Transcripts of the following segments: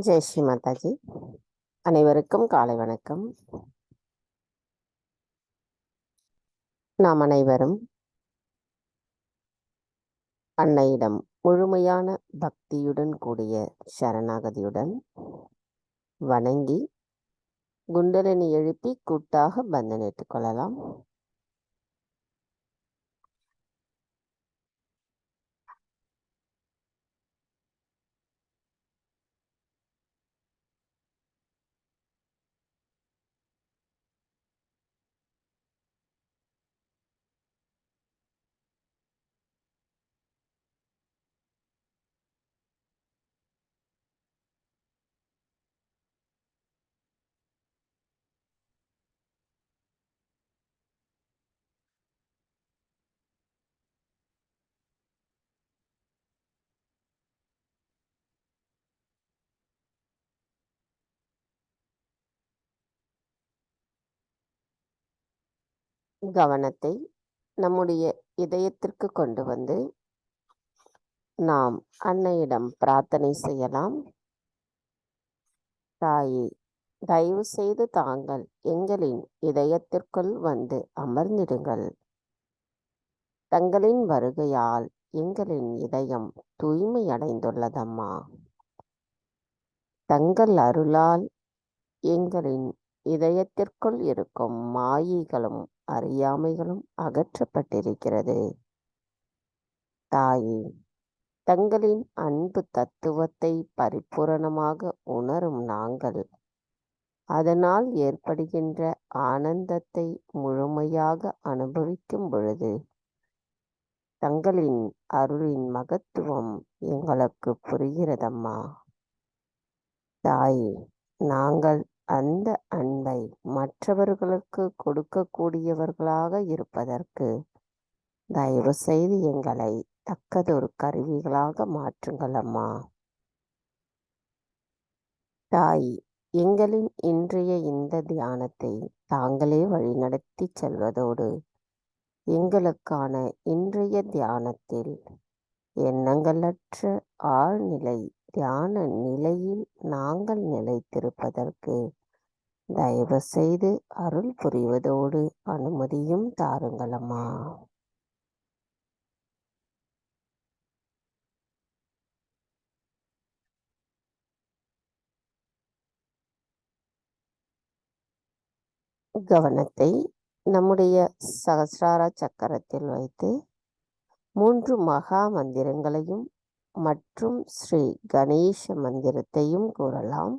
ஜெய் ஸ்ரீ மாதாஜி. அனைவருக்கும் காலை வணக்கம். நாம் அனைவரும் அன்னையிடம் முழுமையான பக்தியுடன் கூடிய சரணாகதியுடன் வணங்கி குண்டலினி எழுப்பி கூட்டாக பந்தனிட்டுக் கொள்ளலாம். கவனத்தை நம்முடைய இதயத்திற்கு கொண்டு வந்து நாம் அன்னையிடம் பிரார்த்தனை செய்யலாம். தாயே, தயவு செய்து தாங்கள் எங்களின் இதயத்திற்குள் வந்து அமர்ந்திடுங்கள். தங்களின் வருகையால் எங்களின் இதயம் தூய்மையடைந்துள்ளதம்மா. தங்கள் அருளால் எங்களின் இதயத்திற்குள் இருக்கும் மாயைகளும் அறியாமைகளும் அகற்றப்பட்டிருக்கிறது. தாயே, தங்களின் அன்பு தத்துவத்தை பரிபூரணமாக உணரும் நாங்கள் அதனால் ஏற்படுகின்ற ஆனந்தத்தை முழுமையாக அனுபவிக்கும் பொழுது தங்களின் அருளின் மகத்துவம் எங்களுக்கு புரிகிறதம்மா. தாயே, நாங்கள் அந்த அன்பை மற்றவர்களுக்கு கொடுக்கக்கூடியவர்களாக இருப்பதற்கு தயவு செய்து எங்களை தக்கதொரு கருவிகளாக மாற்றுங்கள் அம்மா. தாய், எங்களின் இன்றைய இந்த தியானத்தை தாங்களே வழிநடத்தி செல்வதோடு எங்களுக்கான இன்றைய தியானத்தில் எண்ணங்களற்ற ஆழ்நிலை தியான நிலையில் நாங்கள் நிலைத்திருப்பதற்கு தயவு செய்து அருள் புரிவதோடு அனுமதியும் தாருங்களம்மா. கவனத்தை நம்முடைய சகசிரார சக்கரத்தில் வைத்து 3 மகா மந்திரங்களையும் மற்றும் ஸ்ரீ கணேச மந்திரத்தையும் கூறலாம்.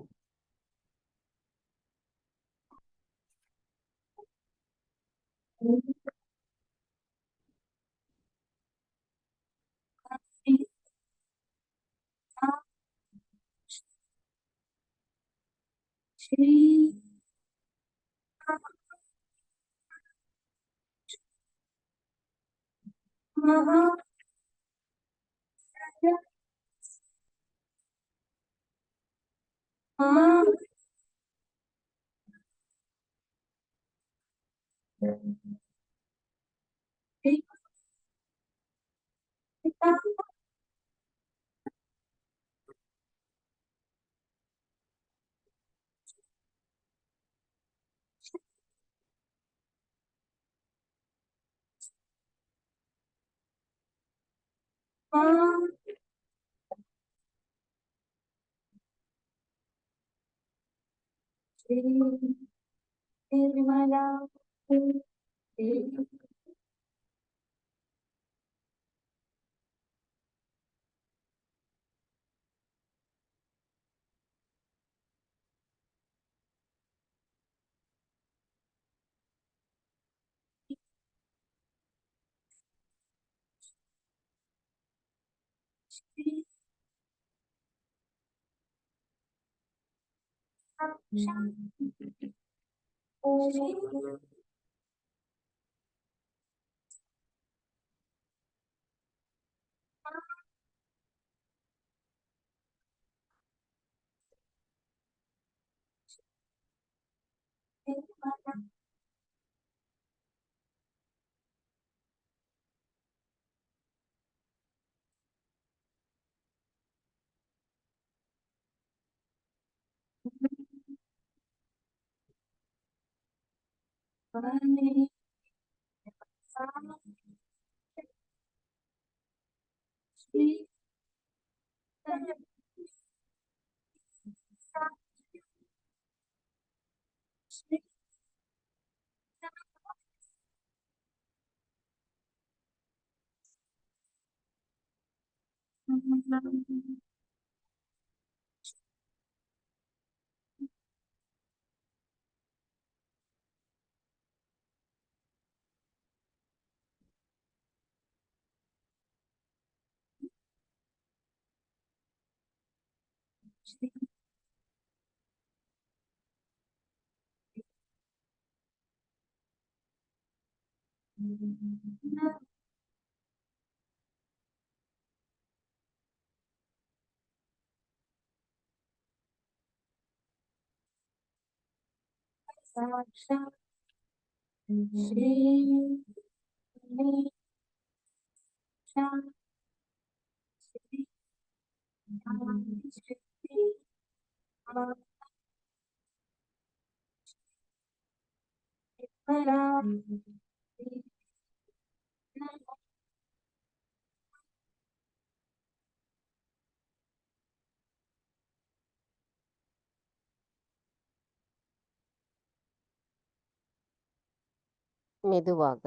மெதுவாக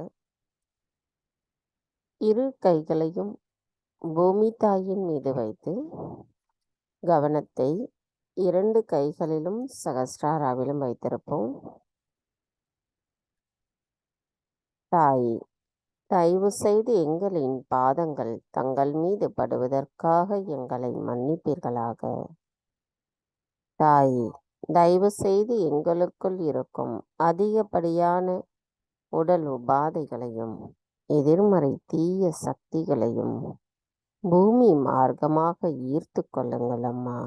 இரு கைகளையும் பூமி தாயின் மீது வைத்து கவனத்தை 2 கைகளிலும் சகஸ்ராராவிலும் வைத்திருப்போம். தாயே, தயவு செய்து எங்களின் பாதங்கள் தங்கள் மீது படுவதற்காக எங்களை மன்னிப்பீர்களாக. தாயே, தயவு செய்து எங்களுக்குள் இருக்கும் அதிகப்படியான உடல் உபாதைகளையும் எதிர்மறை தீய சக்திகளையும் பூமி மார்க்கமாக ஈர்த்து கொள்ளுங்கள் அம்மா.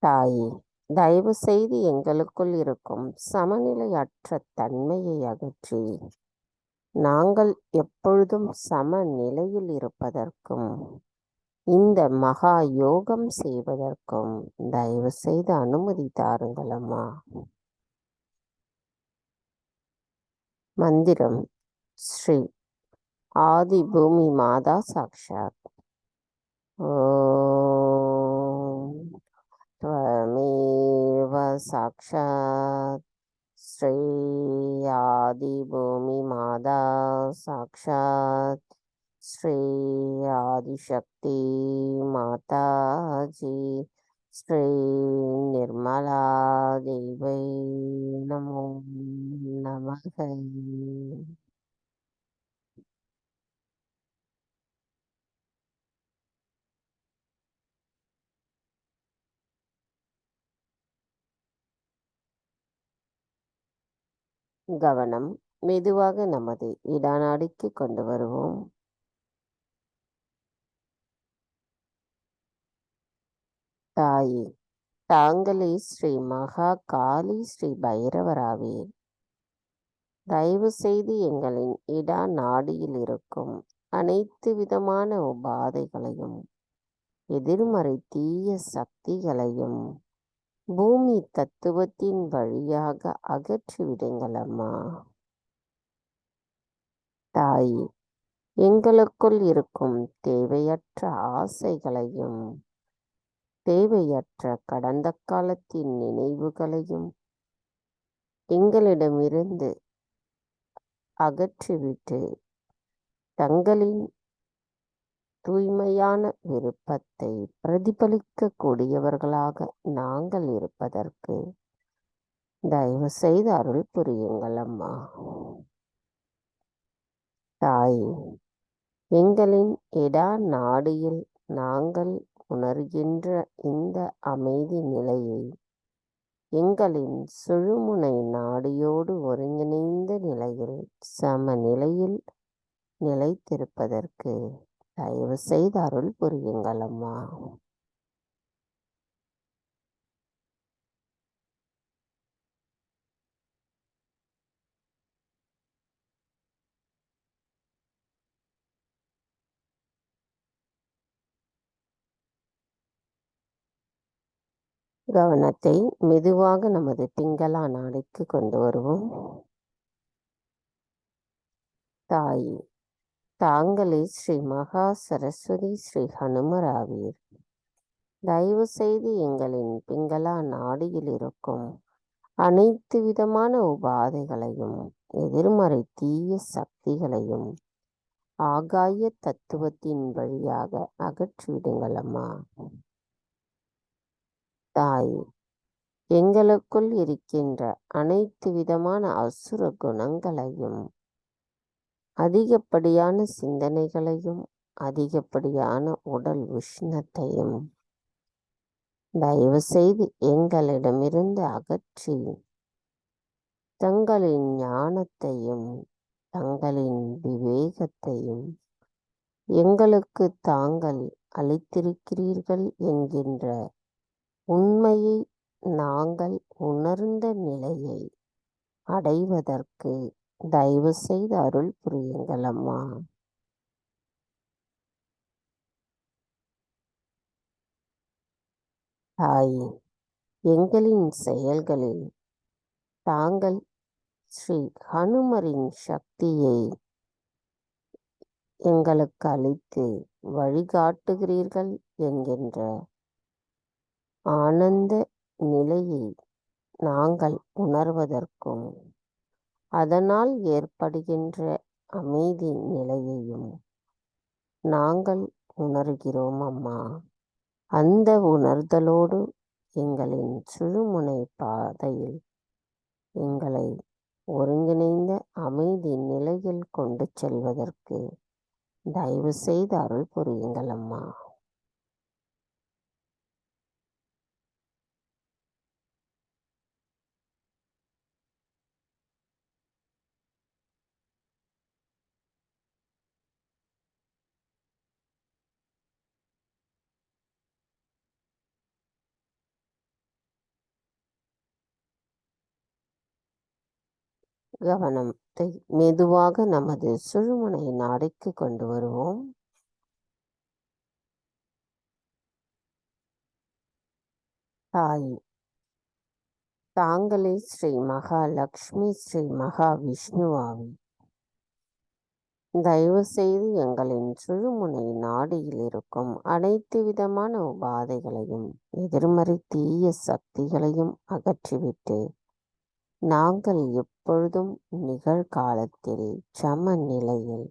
தாயே, தயவு செய்து எங்களுக்குள் இருக்கும் சமநிலையற்ற தன்மையை அகற்றி நாங்கள் எப்பொழுதும் சமநிலையில் இருப்பதற்கும் இந்த மகா யோகம் செய்வதற்கும் தயவு செய்து அனுமதி தாருங்கள் அம்மா. மந்திரம் ஸ்ரீ ஆதி பூமி மாதா சாக்ஷாத். ஓம் त्वमेव साक्षात् श्री आदिभूमि माता साक्षात् श्री आदिशक्ति माताजी श्री निर्मला देवी नमो नमः. கவனம் மெதுவாக நமது இடநாடிக்கு கொண்டு வருவோம். தாயே, தாங்களே ஸ்ரீ மகா காளி ஸ்ரீ பைரவராவே. தயவு செய்து எங்களின் இடா நாடியில் இருக்கும் அனைத்து விதமான உபாதைகளையும் எதிர்மறை தீய சக்திகளையும் பூமி தத்துவத்தின் வழியாக அகற்றிவிடுங்கள் அம்மா. தாயே, எங்களுக்குள் இருக்கும் தேவையற்ற ஆசைகளையும் தேவையற்ற கடந்த காலத்தின் நினைவுகளையும் எங்களிடமிருந்து அகற்றிவிட்டு தங்களின் தூய்மையான விருப்பத்தை பிரதிபலிக்க கூடியவர்களாக நாங்கள் இருப்பதற்கு தயவு செய்து அருள் புரியுங்கள் அம்மா. தாயே, எங்களின் இடா நாடியில் நாங்கள் உணர்கின்ற இந்த அமைதி நிலையை எங்களின் சுழுமுனை நாடியோடு ஒருங்கிணைந்த நிலையில் சமநிலையில் நிலைத்திருப்பதற்கு தயவு செய்து அருள் புரியுங்கள் அம்மா. கவனத்தை மெதுவாக நமது பிங்களா நாடிக்கு கொண்டு வருவோம். தாயே, தாங்களே ஸ்ரீ மகா சரஸ்வதி ஸ்ரீ ஹனுமராவீர். தயவு செய்து எங்களின் பிங்களா நாடியில் இருக்கும் அனைத்து விதமான உபாதைகளையும், எதிர்மறை தீய சக்திகளையும் ஆகாய தத்துவத்தின் வழியாக அகற்றிவிடுங்கள் அம்மா. தாய், எங்களுக்குள் இருக்கின்ற அனைத்து விதமான அசுர குணங்களையும், அதிகப்படியான சிந்தனைகளையும், அதிகப்படியான உடல் உஷ்ணத்தையும் தயவு செய்து எங்களிடமிருந்து அகற்றி தங்களின் ஞானத்தையும் தங்களின் விவேகத்தையும் எங்களுக்கு தாங்கள் அளித்திருக்கிறீர்கள் என்கின்ற உண்மையை நாங்கள் உணர்ந்த நிலையை அடைவதற்கு தயவு செய்து அருள் புரியுங்கள் அம்மா. தாயே, எங்களின் செயல்களில் தாங்கள் ஸ்ரீ ஹனுமரின் சக்தியை எங்களுக்கு அளித்து வழிகாட்டுகிறீர்கள் என்கின்ற ஆனந்த நிலையை நாங்கள் உணர்வதற்கும், அதனால் ஏற்படுகின்ற அமைதி நிலையையும் நாங்கள் உணர்கிறோம் அம்மா. அந்த உணர்தலோடு எங்களின் சுழுமுனை பாதையில் எங்களை ஒருங்கிணைந்த அமைதி நிலையில் கொண்டு செல்வதற்கு தயவு செய்து அருள் புரியுங்கள் அம்மா. கவனத்தை மெதுவாக நமது சுழுமுனை நாடிக்கு கொண்டு வருவோம். தாய், தாங்களே ஸ்ரீ மகாலட்சுமி ஸ்ரீ மகா விஷ்ணுவாவி. தயவு செய்து எங்களின் சுழுமுனை நாடியில் இருக்கும் அனைத்து விதமான உபாதைகளையும், எதிர்மறை தீய சக்திகளையும் அகற்றிவிட்டு நாங்கள் எப்பொழுதும் நிகழ்காலத்தில் சமநிலையில்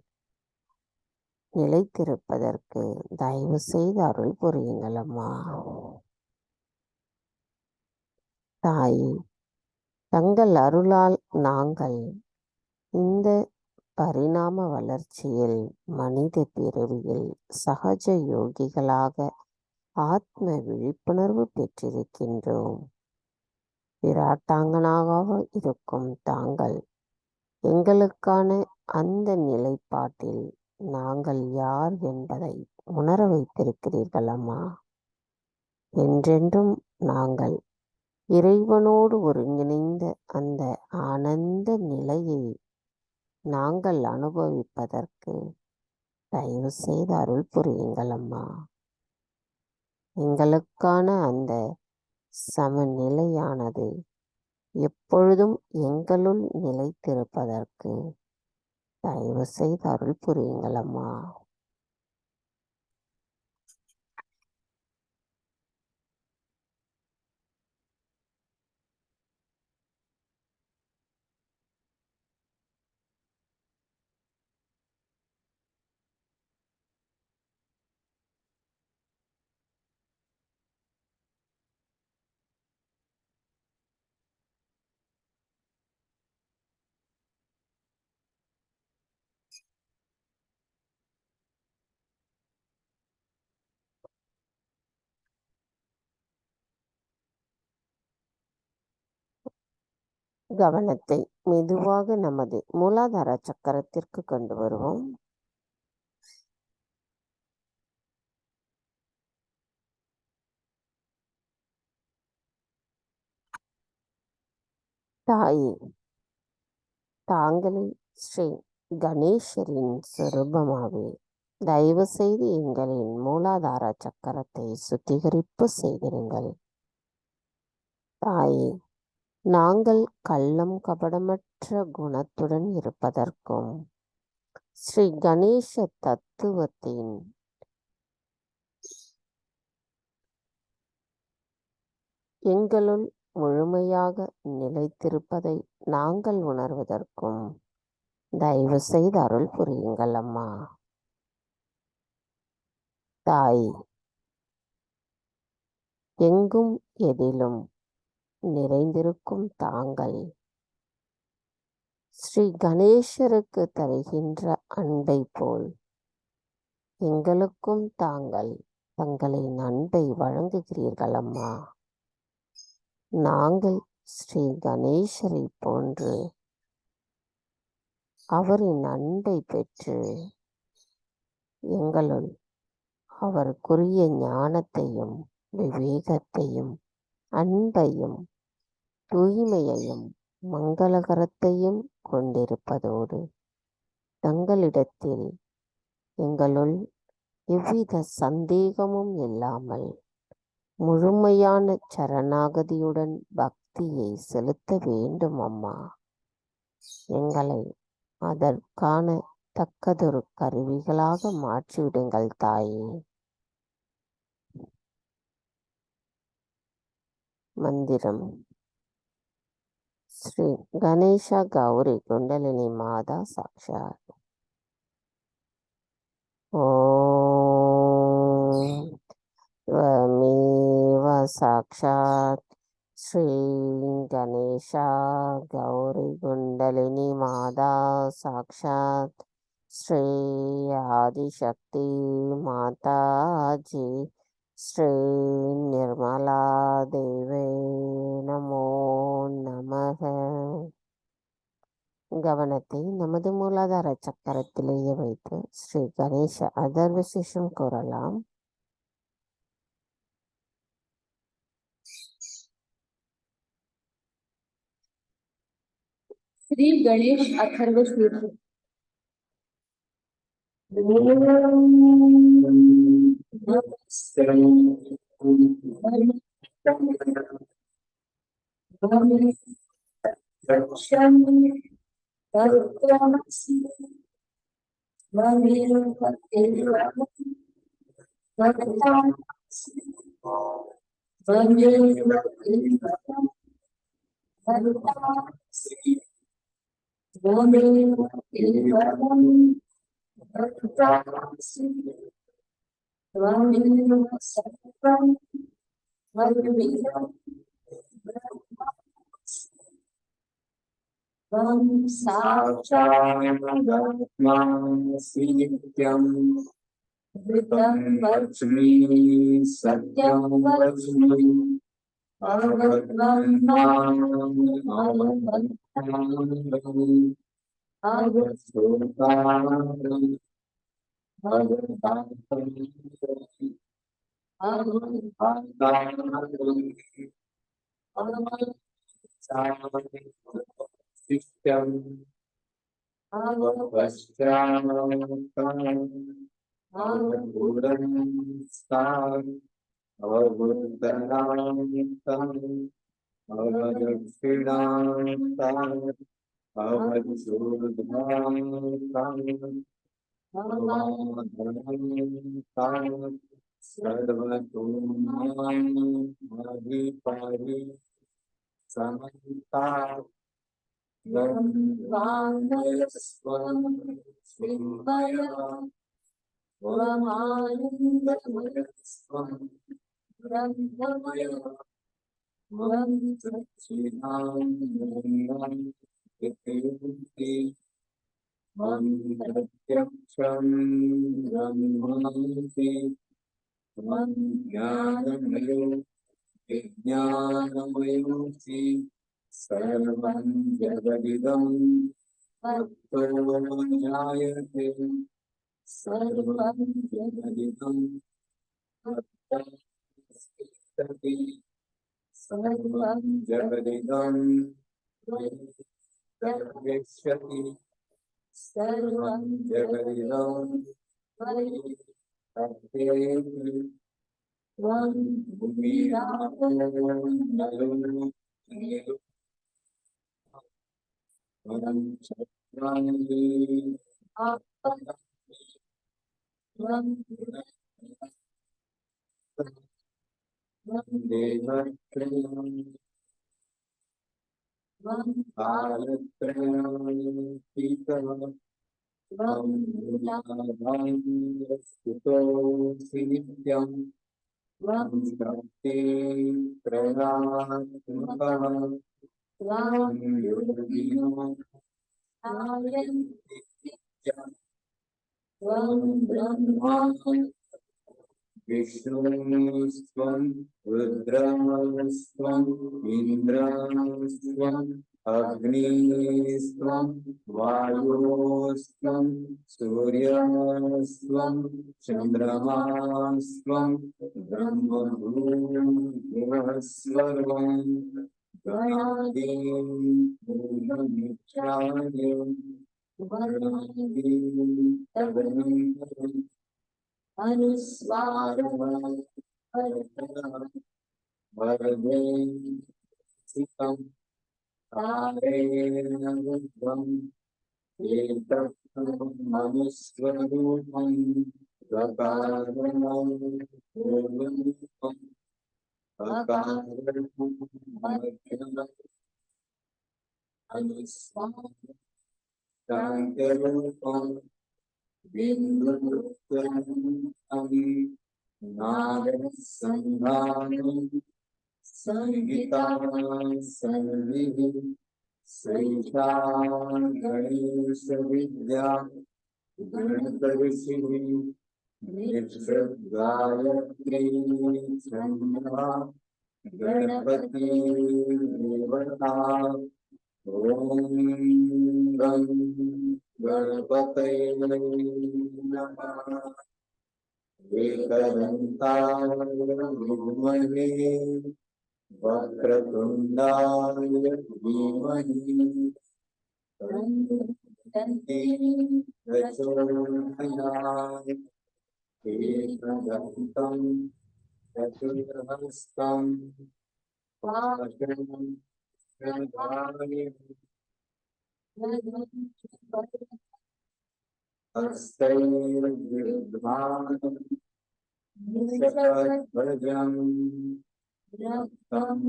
நிலைத்திருப்பதற்கு தயவு செய்து அருள் புரியுங்கள் அம்மா. தாயே, தங்கள் அருளால் நாங்கள் இந்த பரிணாம வளர்ச்சியில் மனித பிறவியில் சஹஜ யோகிகளாக ஆத்ம விழிப்புணர்வு பெற்றிருக்கின்றோம். விராட்டாங்கனாக இருக்கும் தாங்கள் எங்களுக்கான அந்த நிலைப்பாட்டில் நாங்கள் யார் என்பதை உணர வைத்திருக்கிறீர்கள் அம்மா. என்றென்றும் நாங்கள் இறைவனோடு ஒருங்கிணைந்த அந்த ஆனந்த நிலையை நாங்கள் அனுபவிப்பதற்கு தயவு செய்து அருள் புரியுங்கள் அம்மா. எங்களுக்கான அந்த சமநிலையானது எப்பொழுதும் எங்களுள் நிலைத்திருப்பதற்கு தயவு செய்து அருள் புரியுங்கள் அம்மா. கவனத்தை மெதுவாக நமது மூலாதார சக்கரத்திற்கு கொண்டு வருவோம். தாயே, தாங்களே ஸ்ரீ கணேசரின் சொரூபமாவே தயவு செய்து எங்களின் மூலாதார சக்கரத்தை சுத்திகரிப்பு செய்திருங்கள். தாயே, நாங்கள் கள்ளம் கபடமற்ற குணத்துடன் இருப்பதற்கும் ஸ்ரீ கணேச தத்துவத்தின் எங்களுள் முழுமையாக நிலைத்திருப்பதை நாங்கள் உணர்வதற்கும் தயவு செய்து அருள் புரியுங்கள் அம்மா. தாய், எங்கும் எதிலும் நிறைந்திருக்கும் தாங்கள் ஸ்ரீ கணேசருக்கு தருகின்ற அன்பை போல் எங்களுக்கும் தாங்கள் தங்களின் அன்பை வழங்குகிறீர்கள் அம்மா. நாங்கள் ஸ்ரீ கணேசரை போன்று அவரின் அன்பை பெற்று எங்களுள் அவருக்குரிய ஞானத்தையும் விவேகத்தையும் அன்பையும் தூய்மையையும் மங்களகரத்தையும் கொண்டிருப்பதோடு தங்களிடத்தில் எங்களுள் எவ்வித சந்தேகமும் இல்லாமல் முழுமையான சரணாகதியுடன் பக்தியை செலுத்த வேண்டும் அம்மா. எங்களை அதற்கான தக்கதொரு கருவிகளாக மாற்றிவிடுங்கள் தாயே. மந்திரம். ஸ்ரீ கணேஷ கௌரி குண்டலினி மாதா சாக்ஷாத். ஓம் त्वमेव साक्षात् श्री गणेश गौरी कुंडलिनी माता साक्षात् श्री आदिशक्ति माता जी श्री निर्मला देवे नमो நமக. கவனத்தை நமது மூலாதார சக்கரத்திலேயே வைத்து ஸ்ரீ கணேச அதர்வசேஷம் கூறலாம். श्री गणेश अथर्वशीर्ष. सत्यं वच्मि सर्वं जगदिदं तत्त्वो ज्ञायते सर्वं जगदिदं तत्त्वमस्ति सर्वं जगदिदं सर्वेष्यति सर्वं जगदिदं तत्त्वेति विष्णुस्त्वं रुद्रस्त्वं इन्द्रस्त्वं अग्निस्त्वं वायुस्त्वं सूर्यस्त्वं चन्द्रमास्त्वं ब्रह्मभूर्भुवस्सर्वं गणाधिं पूर्णमुच्चार्यं गणाधिं तदनन्तरं वरदे सितं तारेण रुद्रं एतत् मनुस्वरूपं गकारणं पूर्वरूपम् अकारणं मध्यमम् अनुस्वाररूपं बिन्दुरूपं नागसन्धानं संहिता सर्विः सैषा गणेशविद्या गणतऋषिः गायत्री छन्दः गणपतिर्देवता ॐ गं गणपतये नमः एकदन्ताय विद्महे वक्रतुण्डाय धीमहि प्रचोदयात् एकदन्तं चतुर्हस्तं पाशं प्रदाय हस्तैर्विद्वान् शतध्वजं रक्तं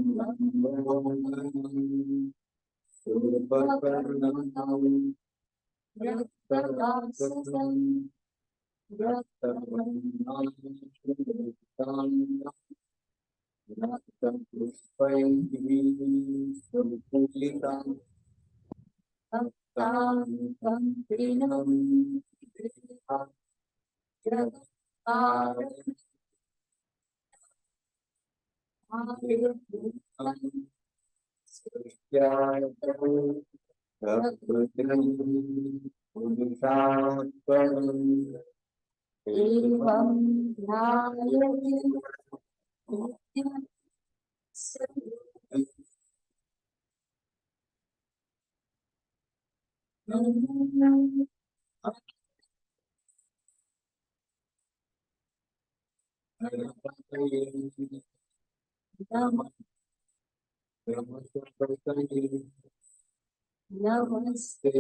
सूर्पकर्णं रक्तराक्षसं रक्तपुष्पैः सुपूजितं भक्तां प्रीणं नमस्ते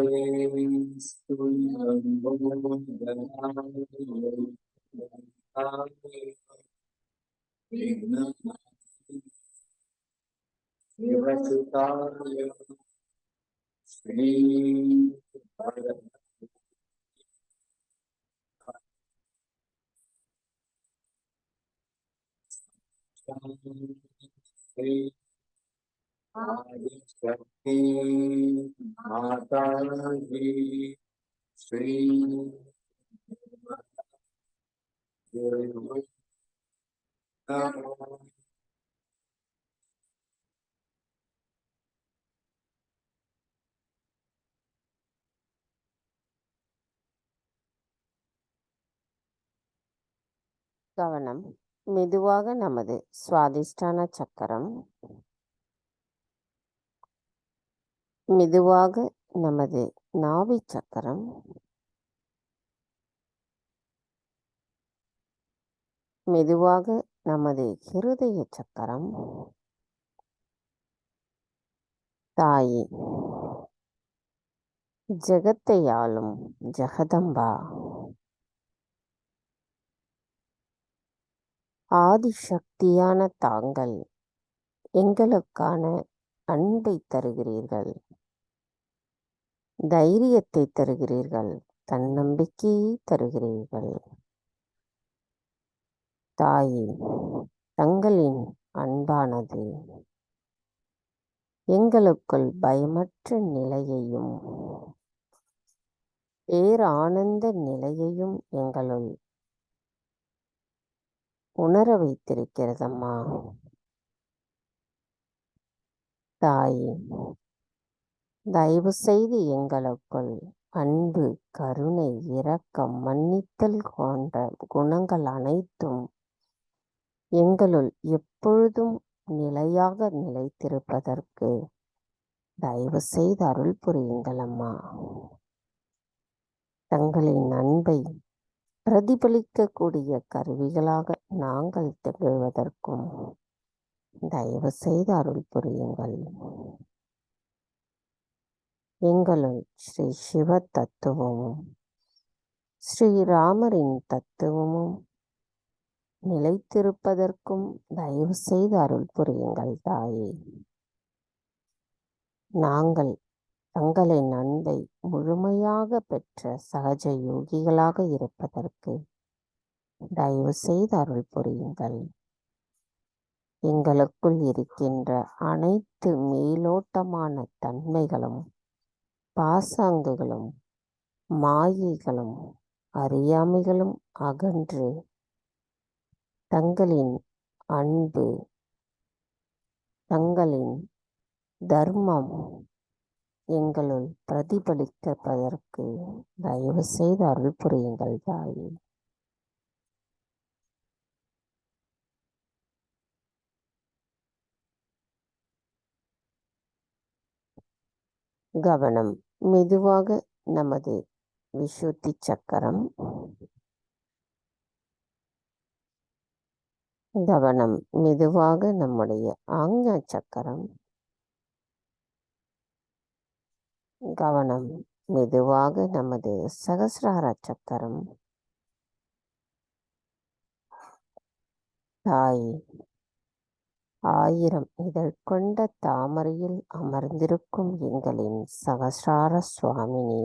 शिवसुताय श्री आदिशक्ति माता जी श्री கவனம். மெதுவாக நமது சுவாதிஷ்டான சக்கரம், மெதுவாக நமது நாவி சக்கரம், மெதுவாக நமது இருதய சக்கரம். தாயே, ஜெகத்தை ஆளும் ஜெகதம்பா, ஆதிசக்தியான தாங்கள் எங்களுக்கான அன்பை தருகிறீர்கள், தைரியத்தை தருகிறீர்கள், தன்னம்பிக்கையை தருகிறீர்கள். தாயே, தங்களின் அன்பானது எங்களுக்குள் பயமற்ற நிலையையும் பேரானந்த நிலையையும் எங்களுள் உணர வைத்திருக்கிறதம்மா. தாயே, தயவு செய்து எங்களுக்குள் அன்பு, கருணை, இரக்கம், மன்னித்தல் போன்ற குணங்கள் அனைத்தும் எங்களுள் எப்பொழுதும் நிலையாக நிலைத்திருப்பதற்கு தயவு செய்து அருள் புரியுங்கள் அம்மா. தங்களின் அன்பை பிரதிபலிக்கக்கூடிய கருவிகளாக நாங்கள் திகழ்வதற்கும் தயவு செய்து அருள் புரியுங்கள். எங்களுள் ஸ்ரீ சிவ தத்துவமும் ஸ்ரீராமரின் தத்துவமும் நிலைத்திருப்பதற்கும் தயவு செய்து அருள் புரியுங்கள் தாயே. நாங்கள் தங்களின் அன்பை முழுமையாக பெற்ற சகஜ யோகிகளாக இருப்பதற்கு தயவு செய்து அருள் புரியுங்கள். எங்களுக்குள் இருக்கின்ற அனைத்து மேலோட்டமான தன்மைகளும், பாசாங்குகளும், மாயைகளும், அறியாமைகளும் அகன்று தங்களின் அன்பு, தங்களின் தர்மம் எங்களுள் பிரதிபலிப்பதற்கு தயவு செய்து அருள் புரியுங்கள் தாயே. கவனம் மெதுவாக நமது விசுத்தி சக்கரம். கவனம் மெதுவாக நம்முடைய ஆக்ஞா சக்கரம். கவனம் மெதுவாக நமது சகசிரார சக்கரம். தாய், 1000 இதழ் கொண்ட தாமரையில் அமர்ந்திருக்கும் எங்களின் சகசிரார சுவாமினி,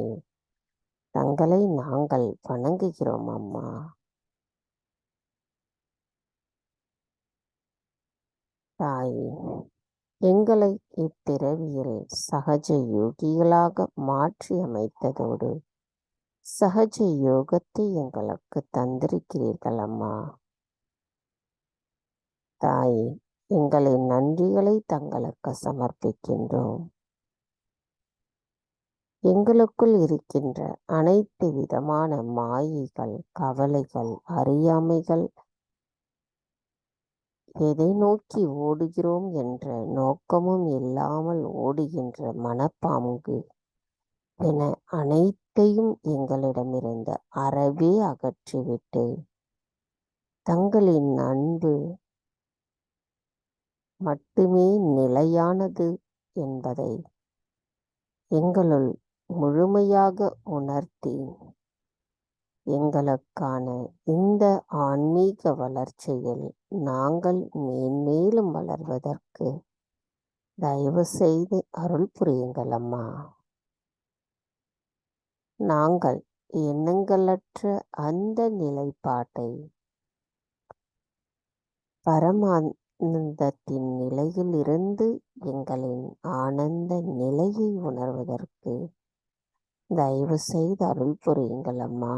தங்களை நாங்கள் வணங்குகிறோம் அம்மா. தாயே, எங்களை இப்பிறவியில் சகஜ யோகிகளாக மாற்றி அமைத்ததோடு சகஜ யோகத்தை எங்களுக்கு தந்திருக்கிறீர்கள் அம்மா. தாயே, எங்களின் நன்றிகளை தங்களுக்கு சமர்ப்பிக்கின்றோம். எங்களுக்குள் இருக்கின்ற அனைத்து விதமான மாயைகள், கவலைகள், அறியாமைகள், எதை நோக்கி ஓடுகிறோம் என்ற நோக்கமும் இல்லாமல் ஓடுகின்ற மனப்பாங்கு என அனைத்தையும் எங்களிடமிருந்து அறவே அகற்றிவிட்டு தங்களின் அன்பு மட்டுமே நிலையானது என்பதை எங்களுள் முழுமையாக உணர்த்தி எங்களுக்கான இந்த ஆன்மீக வளர்ச்சியில் நாங்கள் மேன்மேலும் வளர்வதற்கு தயவு செய்து அருள் புரியுங்கள் அம்மா. நாங்கள் எண்ணங்களற்ற அந்த நிலைப்பாட்டை பரமானந்தத்தின் நிலையில் இருந்து எங்களின் ஆனந்த நிலையை உணர்வதற்கு தயவு செய்து அருள் புரியுங்கள் அம்மா.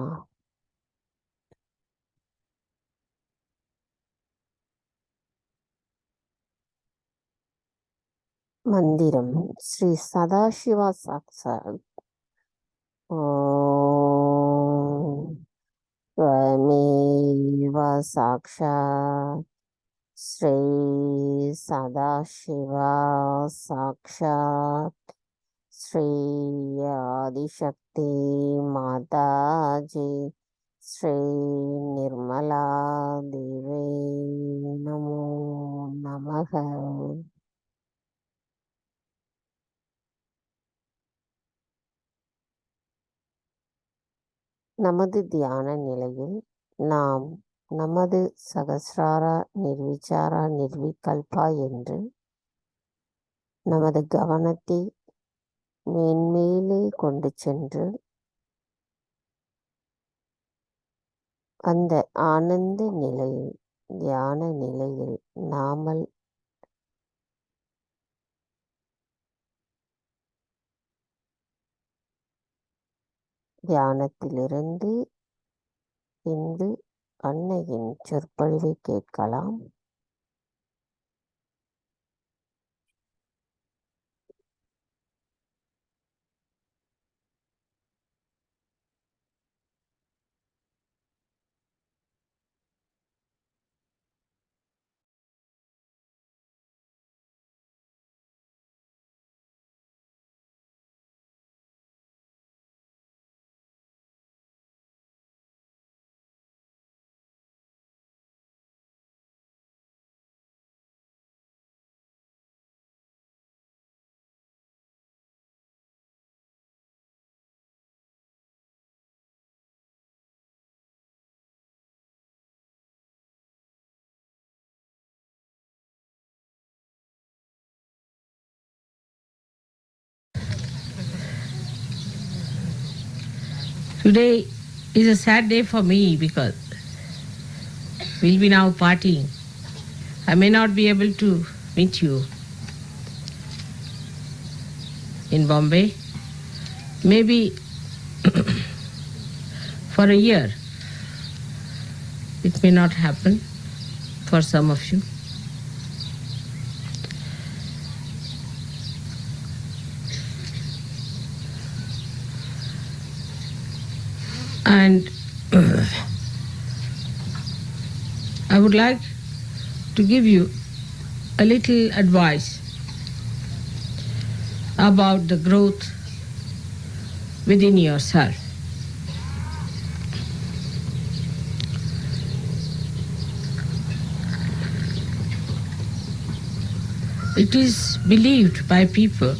மந்திரம் ஸ்ரீ சதாசிவா சாக்ஷாத். ஓம் त्वमेव साक्षात् श्री सदाशिवा साक्षात् श्री आदिशक्ति माताजी ஸ்ரீ நிர்மலா தேவை நமோ நமக. நமது தியான நிலையில் நாம் நமது சகசிராரா நிர்விச்சாரா நிர்விகல்பா என்று நமது கவனத்தை மேன்மேலே கொண்டு சென்று அந்த ஆனந்த நிலையில் தியான நிலையில் நாமல் தியானத்திலிருந்து இன்று அன்னையின் சொற்பொழிவை கேட்கலாம். Today is a sad day for me because we'll be now partying. I may not be able to meet you in Bombay. Maybe for a year. It may not happen for some of you. And I would like to give you a little advice about the growth within yourself. It is believed by people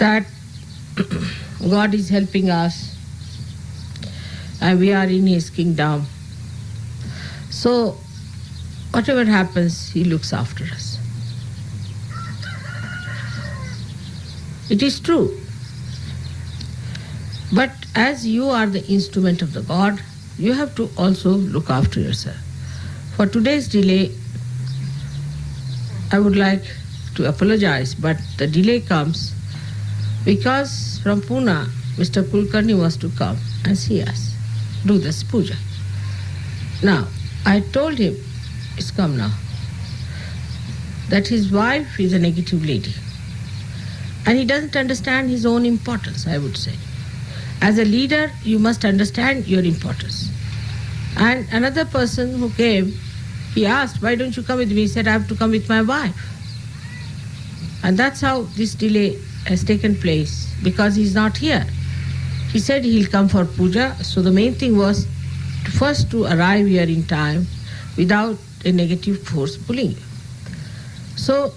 that God is helping us and we are in His kingdom. So, whatever happens, He looks after us. It is true. But as you are the instrument of the God, you have to also look after yourself. For today's delay, I would like to apologize, but the delay comes because from Pune, Mr. Kulkarni was to come and see us, do this puja. Now, I told him, it's come now, that his wife is a negative lady. And he doesn't understand his own importance, I would say. As a leader, you must understand your importance. And another person who came, he asked, why don't you come with me? He said, I have to come with my wife. And that's how this delay has taken place, because he's not here. He said he'll come for puja, so the main thing was first to arrive here in time without a negative force pulling you. So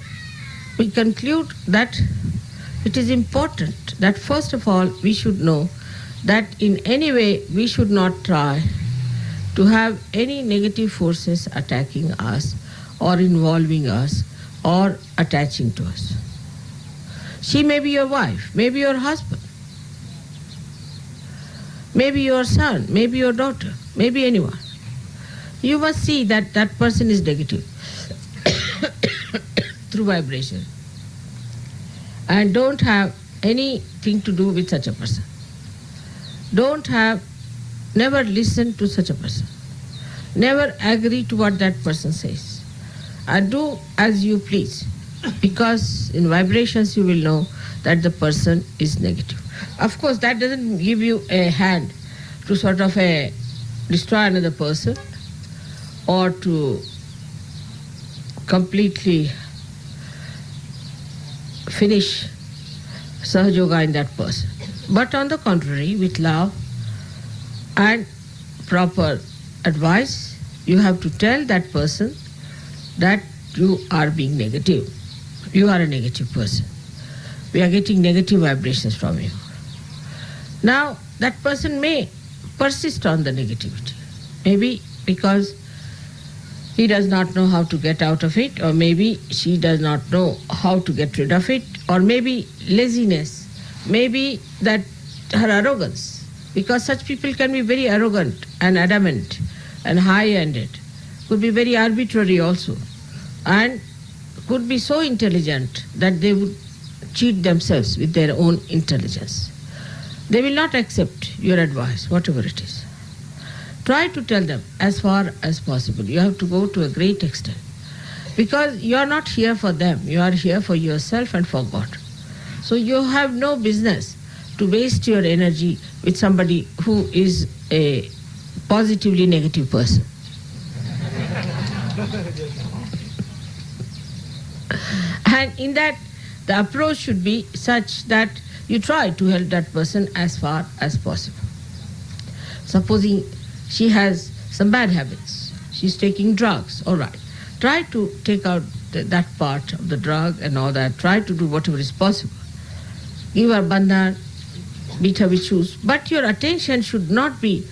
we conclude that it is important that first of all we should know that in any way we should not try to have any negative forces attacking us or involving us or attaching to us. She may be your wife, maybe your husband, maybe your son, maybe your daughter, maybe anyone. You must see that that person is negative through vibration. And don't have anything to do with such a person. Never listen to such a person. Never agree to what that person says. And do as you please. Because in vibrations you will know that the person is negative. Of course, that doesn't give you a hand to sort of destroy another person or to completely finish Sahajoga in that person. But on the contrary, with love and proper advice, you have to tell that person that you are being negative. You are a negative person. We are getting negative vibrations from you. Now, that person may persist on the negativity. Maybe because he does not know how to get out of it, or maybe she does not know how to get rid of it, or maybe laziness, maybe that her arrogance, because such people can be very arrogant and adamant and high-ended, could be very arbitrary also, and could be so intelligent that they would cheat themselves with their own intelligence. They will not accept your advice, whatever it is. Try to tell them as far as possible. You have to go to a great extent. Because you are not here for them, you are here for yourself and for God. So you have no business to waste your energy with somebody who is a positively negative person. And in that, the approach should be such that you try to help that person as far as possible. Supposing she has some bad habits, she's taking drugs, all right. Try to take out that part of the drug and all that. Try to do whatever is possible. Give her bandhan, beat her with shoes. But your attention should not be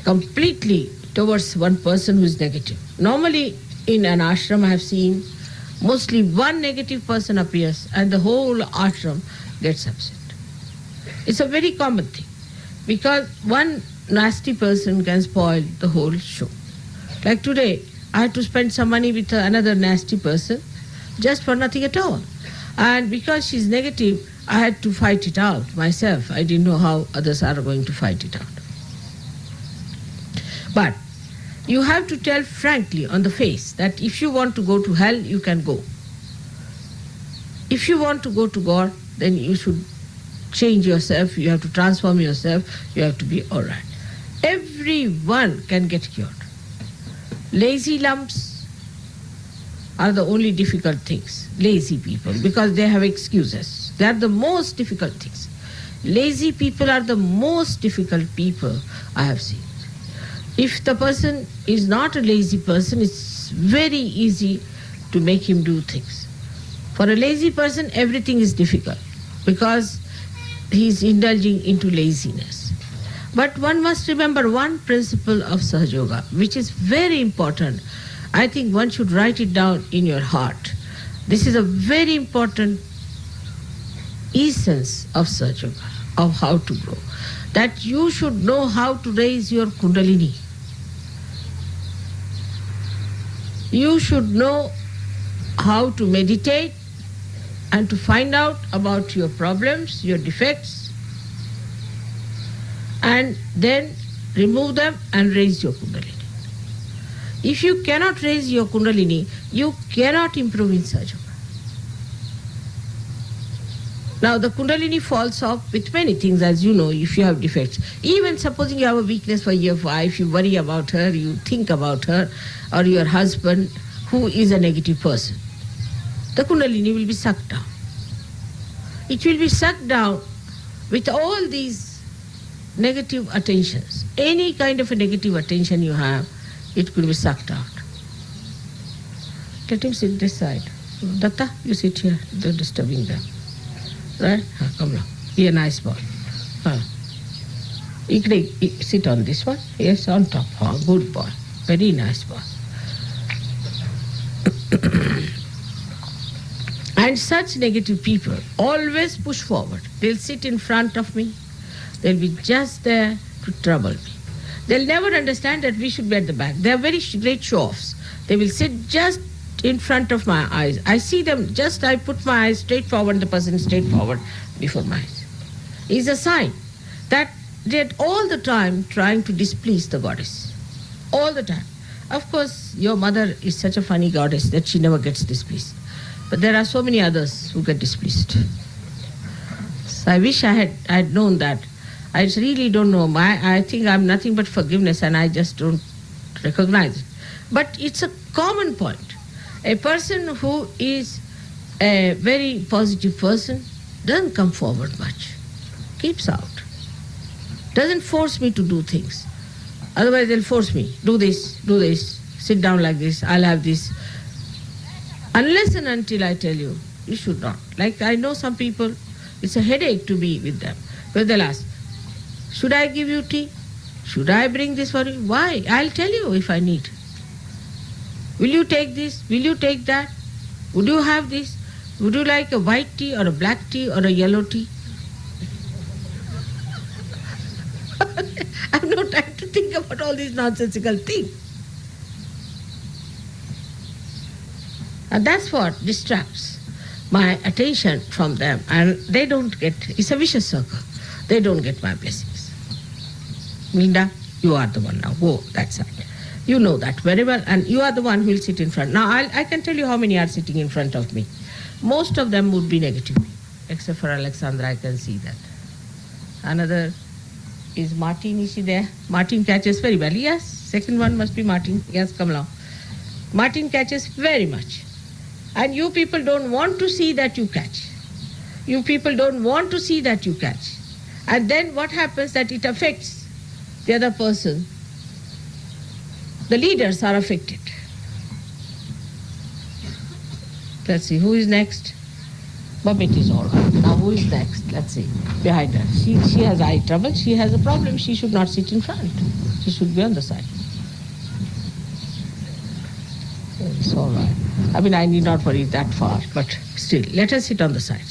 completely towards one person who is negative. Normally, in an ashram, I have seen mostly one negative person appears and the whole ashram gets upset. It's a very common thing because one nasty person can spoil the whole show. Like today, I had to spend some money with another nasty person just for nothing at all. And because she's negative, I had to fight it out myself. I didn't know how others are going to fight it out. But you have to tell frankly on the face that if you want to go to hell, you can go. If you want to go to God, then you should change yourself, you have to transform yourself, you have to be all right. Everyone can get cured. Lazy lumps are the only difficult things, lazy people, because they have excuses. They are the most difficult things. Lazy people are the most difficult people I have seen. If the person is not a lazy person, it's very easy to make him do things. For a lazy person, everything is difficult because he is indulging into laziness. But one must remember one principle of Sahajoga, which is very important. I think one should write it down in your heart. This is a very important essence of Sahajoga, of how to grow. That you should know how to raise your Kundalini. You should know how to meditate and to find out about your problems, your defects, and then remove them and raise your Kundalini. If you cannot raise your Kundalini, you cannot improve in Sahajoga. Now the Kundalini falls off with many things, as you know, if you have defects. Even supposing you have a weakness for your wife, you worry about her, you think about her, or your husband who is a negative person. The Kundalini will be sucked down. It will be sucked down with all these negative attentions. Any kind of a negative attention you have, it could be sucked out. Let him sit this side. Datta, you sit here. They're disturbing them. Right? Come now. Be a nice boy. Sit on this one. Yes, on top. Good boy. Very nice boy. And such negative people always push forward. They'll sit in front of me. They'll be just there to trouble me. They'll never understand that we should be at the back. They are very great show-offs. They will sit just in front of my eyes. I see them just, I put my eyes straight forward, the person straight forward before my eyes. It's a sign that they're all the time trying to displease the goddess. All the time. Of course, your mother is such a funny goddess that she never gets displeased. But there are so many others who get displeased. So I wish I had known that. I really don't know. I think I'm nothing but forgiveness and I just don't recognize it. But it's a common point. A person who is a very positive person, doesn't come forward much, keeps out. Doesn't force me to do things. Otherwise they'll force me, do this, sit down like this, I'll have this. Unless and until I tell you, you should not. Like I know some people, it's a headache to be with them. Because they'll ask, should I give you tea? Should I bring this for you? Why? I'll tell you if I need. Will you take this? Will you take that? Would you have this? Would you like a white tea or a black tea or a yellow tea? I have no time to think about all these nonsensical things. And that's what distracts my attention from them. And they don't get, it's a vicious circle. They don't get my blessings. Linda, you are the one now. Go that side. You know that very well. And you are the one who will sit in front. Now, I can tell you how many are sitting in front of me. Most of them would be negative. Except for Alexandra, I can see that. Another is Martin. Is she there? Martin catches very well. Yes, second one must be Martin. Yes, come along. Martin catches very much. And you people don't want to see that you catch. You people don't want to see that you catch. And then what happens that it affects the other person. The leaders are affected. Let's see, who is next? Babette is all right. Now who is next? Let's see. Behind her. She has eye trouble. She has a problem. She should not sit in front. She should be on the side. It's all right. I mean, I need not worry that far, but still, let her sit on the side.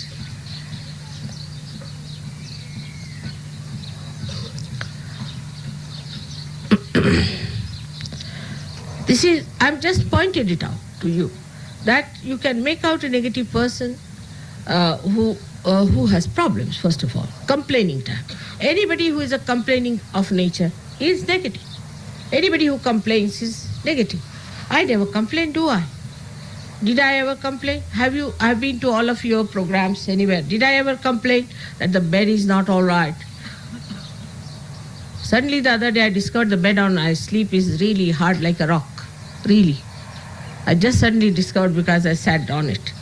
This is, I've just pointed it out to you, that you can make out a negative person who has problems, first of all, complaining type. Anybody who is a complaining of nature is negative. Anybody who complains is negative. I never complain, do I? Did I ever complain? I've been to all of your programs anywhere. Did I ever complain that the bed is not all right? Suddenly the other day I discovered the bed on I sleep is really hard like a rock. Really. I just suddenly discovered because I sat on it.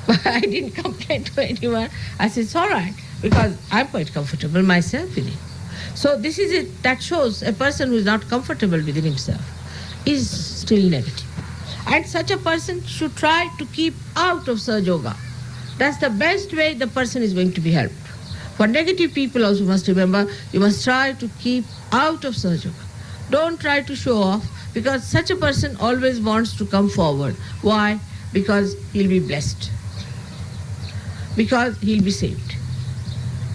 But I didn't complain to anyone. I said, it's all right, because I'm quite comfortable myself in it. So this is it. That shows a person who is not comfortable within himself is still negative. And such a person should try to keep out of Sahaja Yoga. That's the best way the person is going to be helped. For negative people also must remember, you must try to keep out of Sahaja Yoga. Don't try to show off, because such a person always wants to come forward. Why? Because he'll be blessed. Because he'll be saved.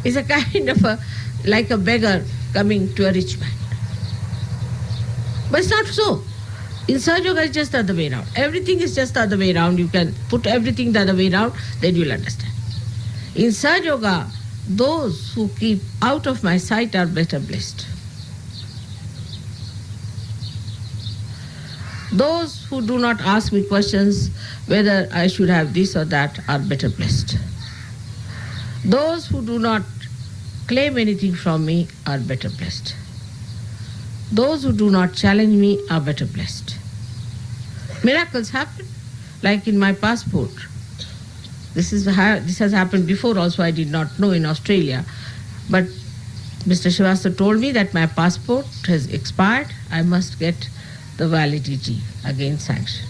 It's a kind of like a beggar coming to a rich man. But it's not so. In Sahaja Yoga, it's just the other way around. Everything is just the other way around. You can put everything the other way around, then you'll understand. In Sahaja Yoga, those who keep out of my sight are better blessed. Those who do not ask me questions whether I should have this or that are better blessed. Those who do not claim anything from me are better blessed. Those who do not challenge me are better blessed. Miracles happen, like in my passport. This has happened before also, I did not know in Australia. But Mr. Srivastava told me that my passport has expired, I must get the validity again sanctioned.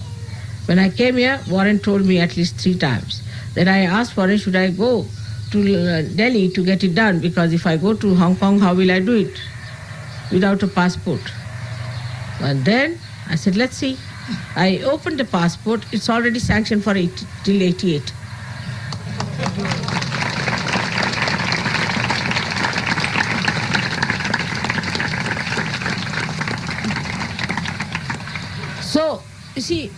When I came here, Warren told me at least 3 times. Then I asked Warren, should I go to Delhi to get it done? Because if I go to Hong Kong, how will I do it without a passport? And then I said, let's see. I opened the passport, it's already sanctioned for till 88. So, you see,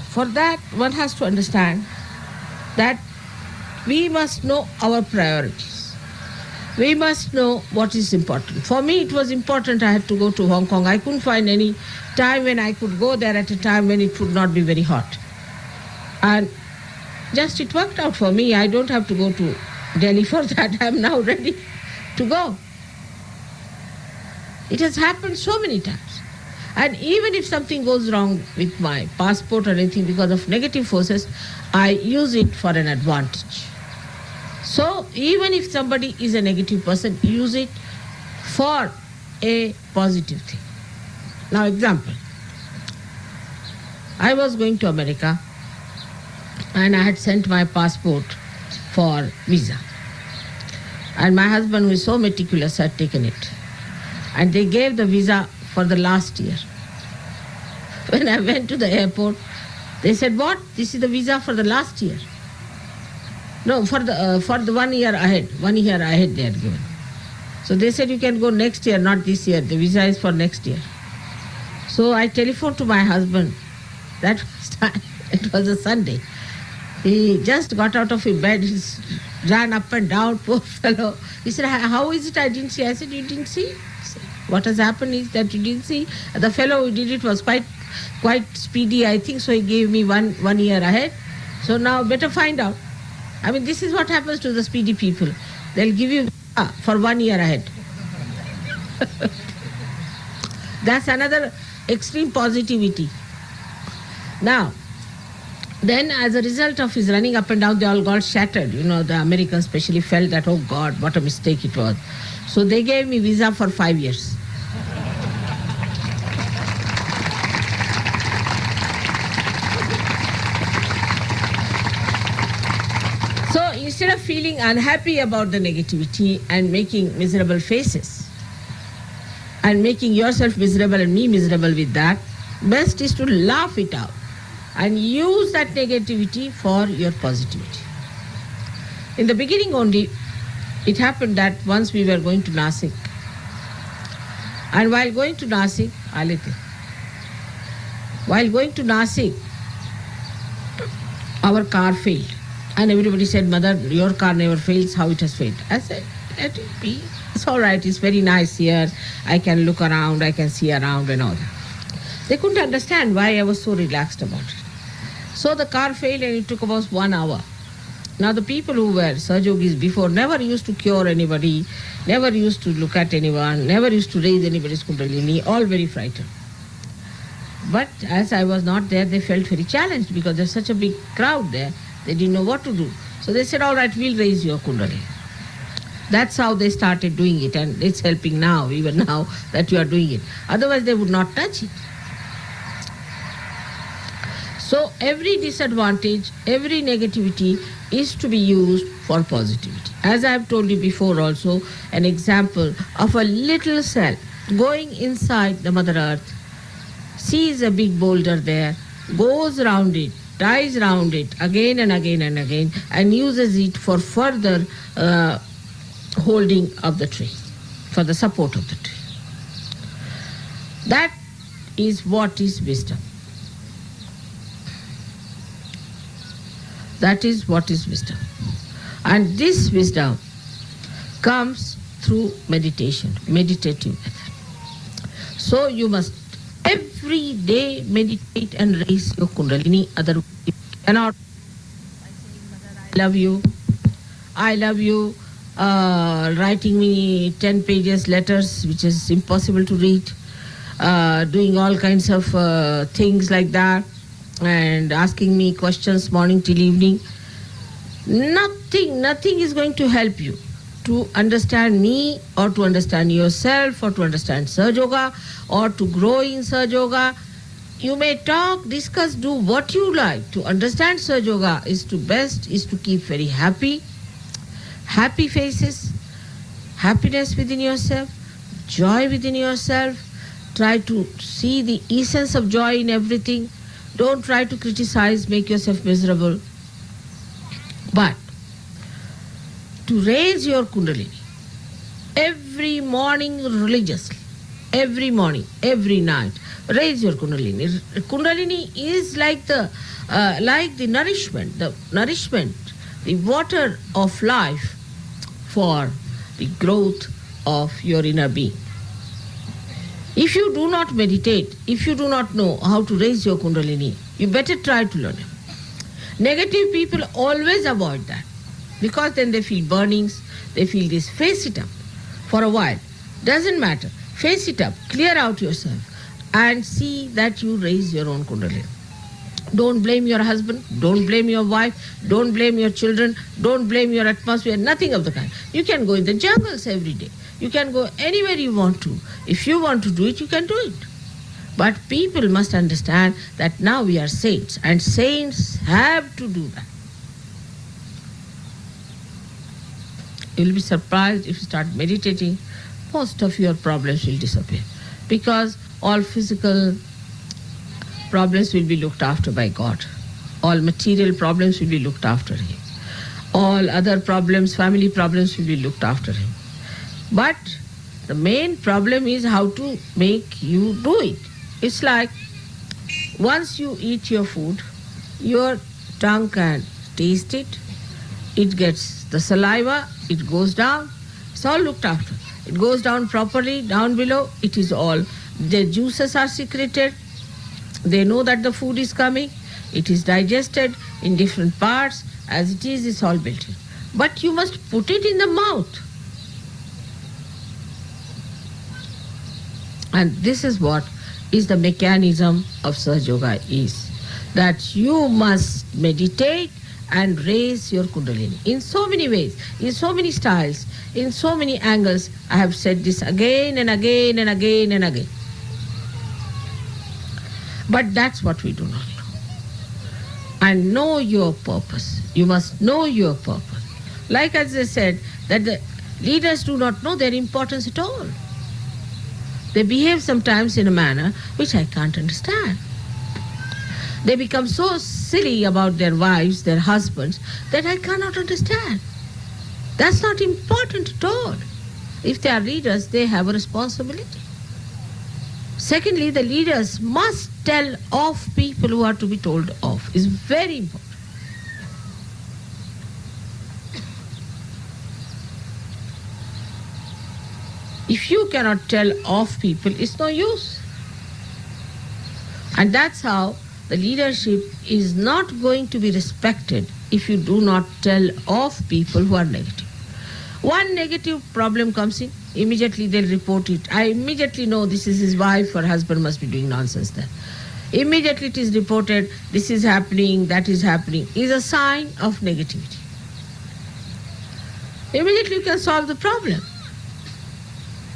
for that one has to understand that we must know our priorities. We must know what is important. For me, it was important I had to go to Hong Kong. I couldn't find any time when I could go there at a time when it would not be very hot. And just it worked out for me. I don't have to go to Delhi for that. I'm now ready to go. It has happened so many times. And even if something goes wrong with my passport or anything because of negative forces, I use it for an advantage. So even if somebody is a negative person, use it for a positive thing. Now example, I was going to America and I had sent my passport for visa. And my husband, who is so meticulous, had taken it. And they gave the visa for the last year. When I went to the airport, they said, "What? This is the visa for the last year." No, for the 1 year ahead. 1 year ahead they had given. So they said, "You can go next year, not this year. The visa is for next year." So I telephoned to my husband. That was time. It was a Sunday. He just got out of his bed. He ran up and down, poor fellow. He said, "How is it I didn't see?" I said, "You didn't see?" Said, "What has happened is that you didn't see." The fellow who did it was quite speedy, I think, so he gave me one year ahead. So now better find out. I mean, this is what happens to the speedy people. They'll give you for 1 year ahead. That's another extreme positivity. Now, then as a result of his running up and down, they all got shattered. You know, the Americans especially felt that, oh God, what a mistake it was. So they gave me visa for 5 years. So instead of feeling unhappy about the negativity and making miserable faces and making yourself miserable and me miserable with that, best is to laugh it out and use that negativity for your positivity. In the beginning only, it happened that once we were going to Nasik, and while going to Nasik, our car failed. And everybody said, "Mother, your car never fails. How it has failed?" I said, "Let it be. It's all right. It's very nice here. I can look around. I can see around and all that." They couldn't understand why I was so relaxed about it. So the car failed and it took about 1 hour. Now the people who were Sahajogis before never used to cure anybody, never used to look at anyone, never used to raise anybody's kundalini, all very frightened. But as I was not there, they felt very challenged because there's such a big crowd there. They didn't know what to do. So they said, "All right, we'll raise your kundalini." That's how they started doing it, and it's helping now, even now that you are doing it. Otherwise they would not touch it. So every disadvantage, every negativity is to be used for positivity. As I have told you before also, an example of a little cell going inside the Mother Earth, sees a big boulder there, goes around it, ties around it again and again and again, and uses it for further holding of the tree, for the support of the tree. That is what is wisdom. That is what is wisdom. And this wisdom comes through meditation, meditative method. So you must every day meditate and raise your kundalini, otherwise you cannot. I love you. I love you. Writing me 10 pages letters, which is impossible to read. Doing all kinds of things like that, and asking me questions morning till evening. Nothing is going to help you to understand me, or to understand yourself, or to understand Sahaja, or to grow in Sahaja. You may talk, discuss, do what you like. To understand Sahaja is to keep very happy faces, happiness within yourself, joy within yourself. Try to see the essence of joy in everything. Don't try to criticize, make yourself miserable. But to raise your kundalini every morning religiously, every morning, every night, raise your kundalini. Kundalini is like the nourishment, the water of life for the growth of your inner being. If you do not meditate, if you do not know how to raise your kundalini, you better try to learn it. Negative people always avoid that, because then they feel burnings, they feel this. Face it up for a while. Doesn't matter. Face it up, clear out yourself, and see that you raise your own kundalini. Don't blame your husband, don't blame your wife, don't blame your children, don't blame your atmosphere, nothing of the kind. You can go in the jungles every day. You can go anywhere you want to. If you want to do it, you can do it. But people must understand that now we are saints, and saints have to do that. You'll be surprised if you start meditating, most of your problems will disappear. Because all physical problems will be looked after by God. All material problems will be looked after Him. All other problems, family problems will be looked after Him. But the main problem is how to make you do it. It's like once you eat your food, your tongue can taste it, it gets the saliva, it goes down, it's all looked after. It goes down properly, down below, it is all, the juices are secreted, they know that the food is coming, it is digested in different parts, as it is, it's all built in. But you must put it in the mouth. And this is what is the mechanism of Sahaj Yoga is. That you must meditate and raise your Kundalini in so many ways, in so many styles, in so many angles. I have said this again and again and again and again. But that's what we do not know. And know your purpose. You must know your purpose. Like as I said, that the leaders do not know their importance at all. They behave sometimes in a manner which I can't understand. They become so silly about their wives, their husbands, that I cannot understand. That's not important at all. If they are leaders, they have a responsibility. Secondly, the leaders must tell off people who are to be told off. It's very important. If you cannot tell off people, it's no use. And that's how the leadership is not going to be respected if you do not tell off people who are negative. One negative problem comes in, immediately they'll report it. I immediately know this is his wife or husband must be doing nonsense there. Immediately it is reported, this is happening, that is happening, is a sign of negativity. Immediately you can solve the problem.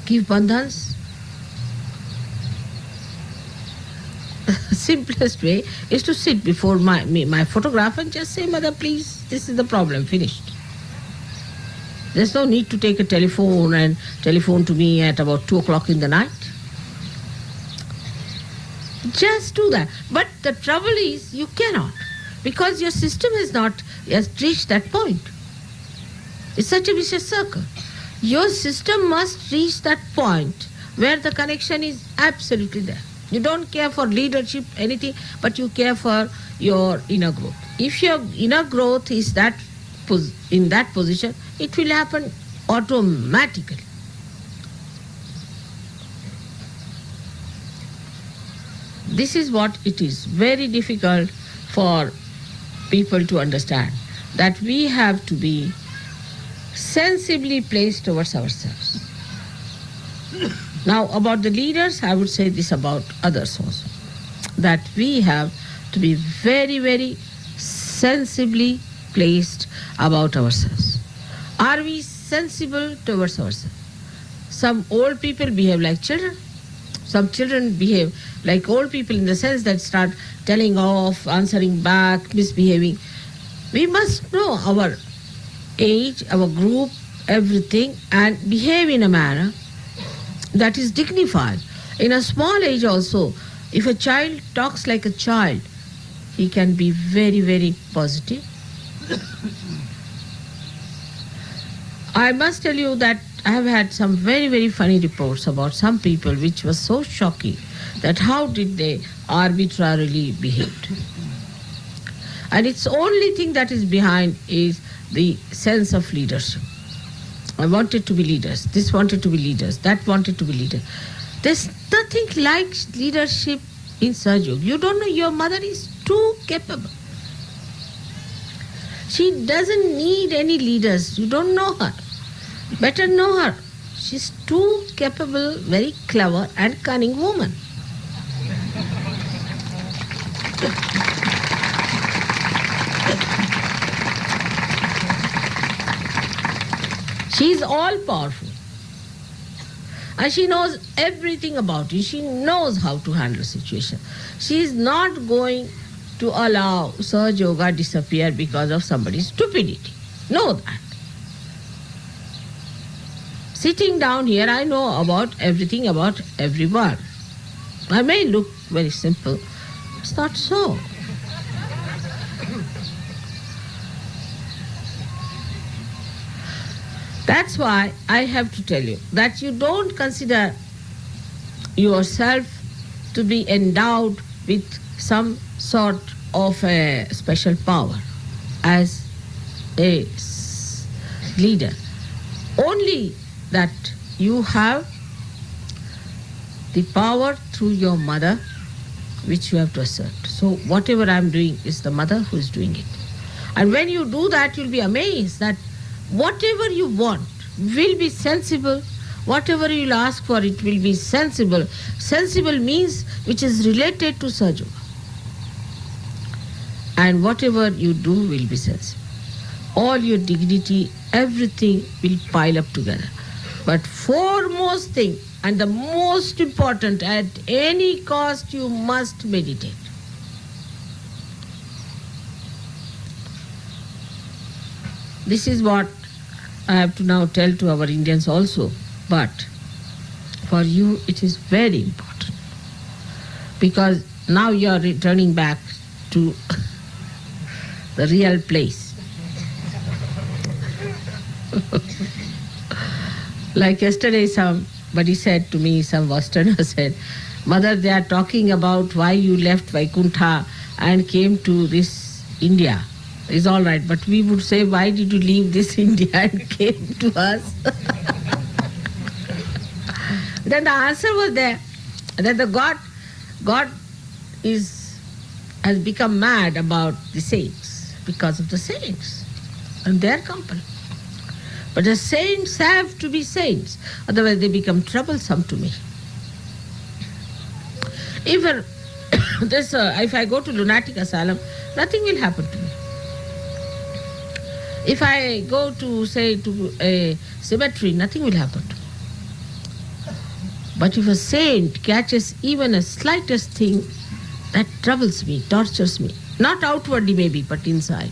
Give bandhans. Simplest way is to sit before my photograph and just say, Mother, please, this is the problem, finished. There's no need to take a telephone and telephone to me at about 2 o'clock in the night. Just do that. But the trouble is, you cannot, because your system has reached that point. It's such a vicious circle. Your system must reach that point where the connection is absolutely there. You don't care for leadership, anything, but you care for your inner growth. If your inner growth is in that position, it will happen automatically. This is what it is very difficult for people to understand, that we have to be sensibly placed towards ourselves. Now, about the leaders, I would say this about others also, that we have to be very, very sensibly placed about ourselves. Are we sensible towards ourselves? Some old people behave like children. Some children behave like old people in the sense that start telling off, answering back, misbehaving. We must know our age, our group, everything, and behave in a manner that is dignified. In a small age also, if a child talks like a child, he can be very, very positive. I must tell you that I have had some very, very funny reports about some people which was so shocking that how did they arbitrarily behaved. And it's only thing that is behind is the sense of leadership. I wanted to be leaders, this wanted to be leaders, that wanted to be leaders. There's nothing like leadership in Sahaj Yoga. You don't know, your mother is too capable. She doesn't need any leaders. You don't know her. Better know her. She's too capable, very clever and cunning woman. She is all powerful. And she knows everything about you. She knows how to handle situation. She is not going to allow Sahaj Yoga disappear because of somebody's stupidity. Know that. Sitting down here, I know about everything about everyone. I may look very simple. It's not so. That's why I have to tell you that you don't consider yourself to be endowed with some sort of a special power as a leader. Only that you have the power through your mother, which you have to assert. So whatever I'm doing is the mother who is doing it. And when you do that, you'll be amazed that whatever you want will be sensible. Whatever you'll ask for, it will be sensible. Sensible means which is related to Sahaj Yoga. And whatever you do will be sensible. All your dignity, everything will pile up together. But foremost thing, and the most important, at any cost you must meditate. This is what I have to now tell to our Indians also. But for you it is very important. Because now you are returning back to the real place. Like yesterday somebody said to me, some Westerner said, Mother, they are talking about why you left Vaikuntha and came to this India. It's all right, but we would say, why did you leave this India and came to us? Then the answer was there, that the God has become mad about the saints because of the saints and their company. But the saints have to be saints, otherwise they become troublesome to me. Even if I go to lunatic asylum, nothing will happen to me. If I go to, say, to a cemetery, nothing will happen to me. But if a saint catches even a slightest thing, that troubles me, tortures me. Not outwardly maybe, but inside.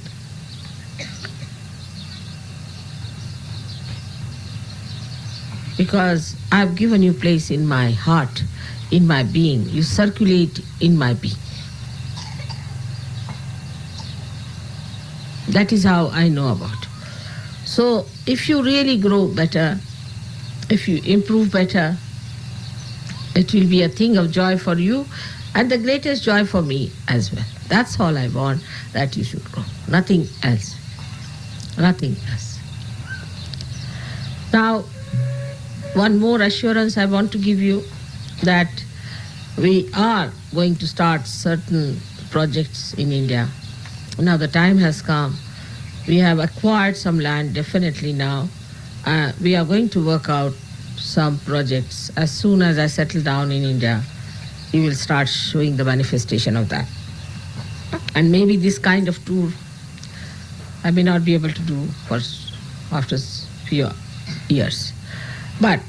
Because I've given you place in my heart, in my being. You circulate in my being. That is how I know about it. So if you really grow better, if you improve better, it will be a thing of joy for you and the greatest joy for me as well. That's all I want, that you should grow. Nothing else. Nothing else. Now, one more assurance I want to give you, that we are going to start certain projects in India. Now the time has come. We have acquired some land definitely now. We are going to work out some projects. As soon as I settle down in India, you will start showing the manifestation of that. And maybe this kind of tour I may not be able to do for after few years. But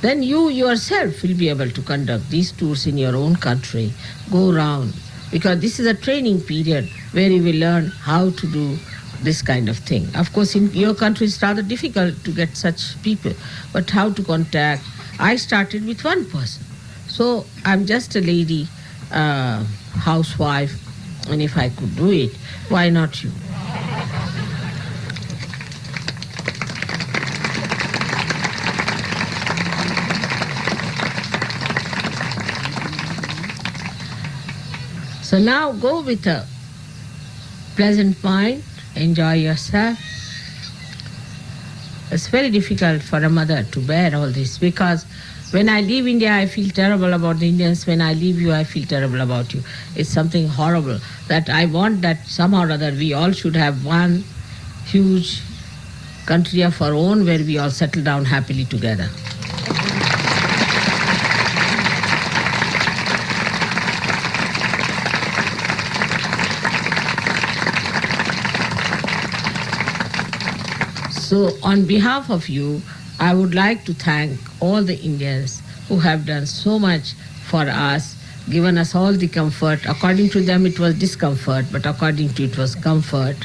then you yourself will be able to conduct these tours in your own country, go around, because this is a training period where you will learn how to do this kind of thing. Of course, in your country it's rather difficult to get such people, but how to contact. I started with one person. So I'm just a lady, housewife, and if I could do it, why not you? So now go with a pleasant mind, enjoy yourself. It's very difficult for a mother to bear all this, because when I leave India, I feel terrible about the Indians. When I leave you, I feel terrible about you. It's something horrible that I want that somehow or other we all should have one huge country of our own where we all settle down happily together. So, on behalf of you, I would like to thank all the Indians who have done so much for us, given us all the comfort. According to them, it was discomfort, but according to it was comfort.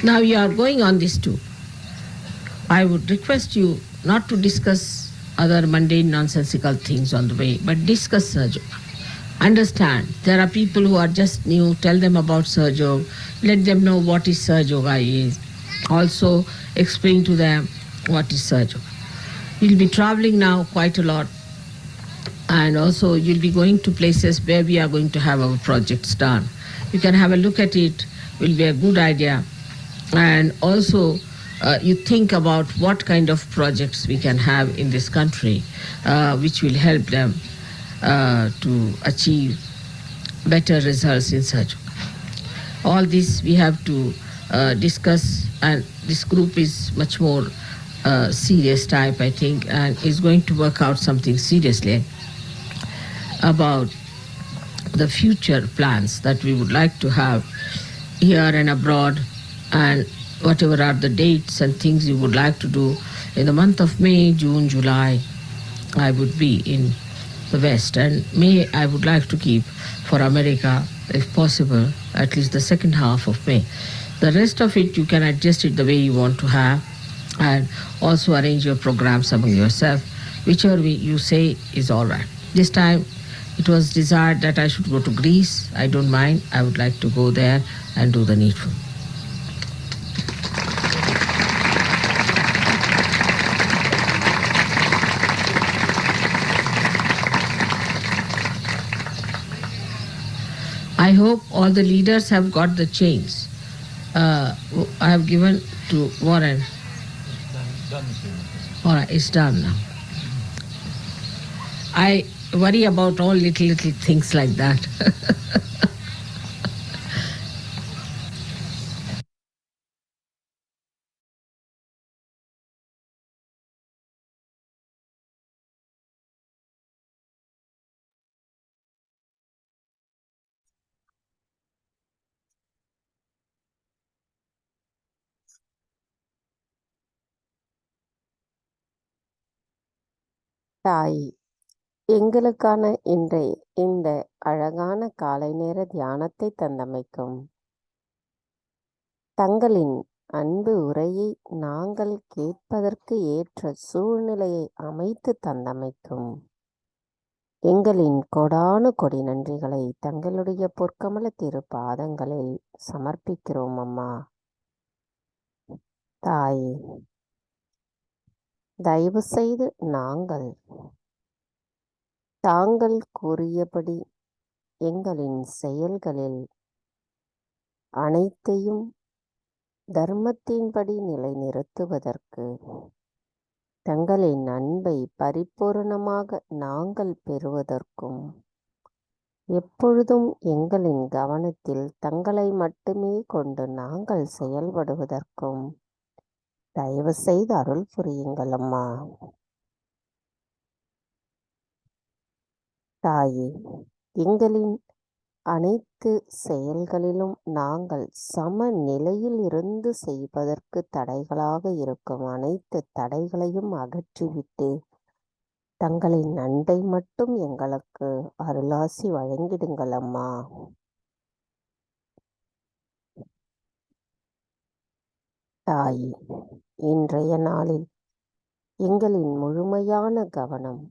Now you are going on this tour. I would request you not to discuss other mundane, nonsensical things on the way, but discuss Sahaj Yoga. Understand, there are people who are just new, tell them about Sahaj Yoga, let them know what is Sahaj Yoga is. Also explain to them what is Sahaj Yoga. You'll be traveling now quite a lot, and also you'll be going to places where we are going to have our projects done. You can have a look at it, will be a good idea. And also you think about what kind of projects we can have in this country which will help them to achieve better results in such. All this we have to discuss, and this group is much more serious type, I think, and is going to work out something seriously about the future plans that we would like to have here and abroad, and whatever are the dates and things you would like to do. In the month of May, June, July, I would be in the West, and May I would like to keep for America, if possible, at least the second half of May. The rest of it, you can adjust it the way you want to have, and also arrange your programs among yourself. Whichever way you say is all right. This time, it was desired that I should go to Greece. I don't mind. I would like to go there and do the needful. I hope all the leaders have got the chains. I have given to Warren. All right, it's done now. I worry about all little things like that. தாய், எங்களுக்கான இன்றைய இந்த அழகான காலை நேர தியானத்தை தந்தமைக்கும், தங்களின் அன்பு உரையை நாங்கள் கேட்பதற்கு ஏற்ற சூழ்நிலையை அமைத்து தந்தமைக்கும் எங்களின் கொடானு கொடி நன்றிகளை தங்களுடைய பொற்கமல திரு பாதங்களில் சமர்ப்பிக்கிறோம் அம்மா. தாயே, தயவு செய்து நாங்கள் தாங்கள் கூறியபடி எங்களின் செயல்களில் அனைத்தையும் தர்மத்தின்படி நிலைநிறுத்துவதற்கு தங்களின் அன்பை பரிபூரணமாக நாங்கள் பெறுவதற்கும் எப்பொழுதும் எங்களின் கவனத்தில் தங்களை மட்டுமே கொண்டு நாங்கள் செயல்படுவதற்கும் தயவு செய்து அருள் புரியுங்கள் அம்மா. தாயே, எங்களின் அனைத்து செயல்களிலும் நாங்கள் சமநிலையில் இருந்து செய்வதற்கு தடைகளாக இருக்கும் அனைத்து தடைகளையும் அகற்றிவிட்டு தங்களின் அன்பை மட்டும் எங்களுக்கு அருளாசி வழங்கிடுங்கள் அம்மா. தாயே, இன்றைய நாளில் எங்களின் முழுமையான கவனம்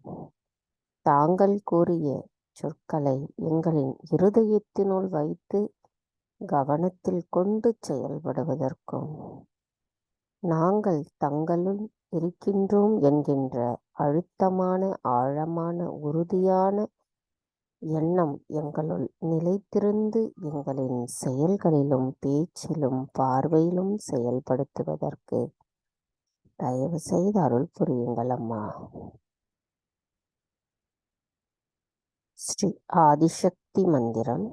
தாங்கள் கூறிய சொற்களை எங்களின் இருதயத்தினுள் வைத்து கவனத்தில் கொண்டு செயல்படுவதற்கும் நாங்கள் தங்களுள் இருக்கின்றோம் என்கின்ற அழுத்தமான ஆழமான உறுதியான எண்ணம் எங்களுள் நிலைத்திருந்து எங்களின் செயல்களிலும் பேச்சிலும் பார்வையிலும் செயல்படுத்துவதற்கு தயவு செய்து அருள் புரியுங்கள் அம்மா. ஸ்ரீ ஆதிசக்தி மந்திரம்.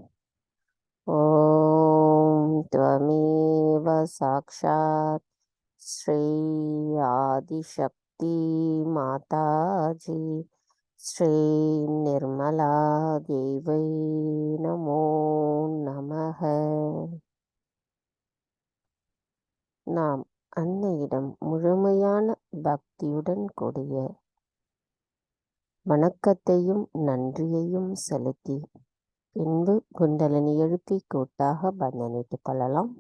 ஓம் त्वमेव साक्षात् श्री आदिशक्ति माताजी श्री निर्मला देवै नमो नमः. நாம் அன்னையிடம் முழுமையான பக்தியுடன் கூடிய வணக்கத்தையும் நன்றியையும் செலுத்தி பின்பு குண்டலினி எழுப்பி கூட்டாக பந்தனிட்டுக் கொள்ளலாம்.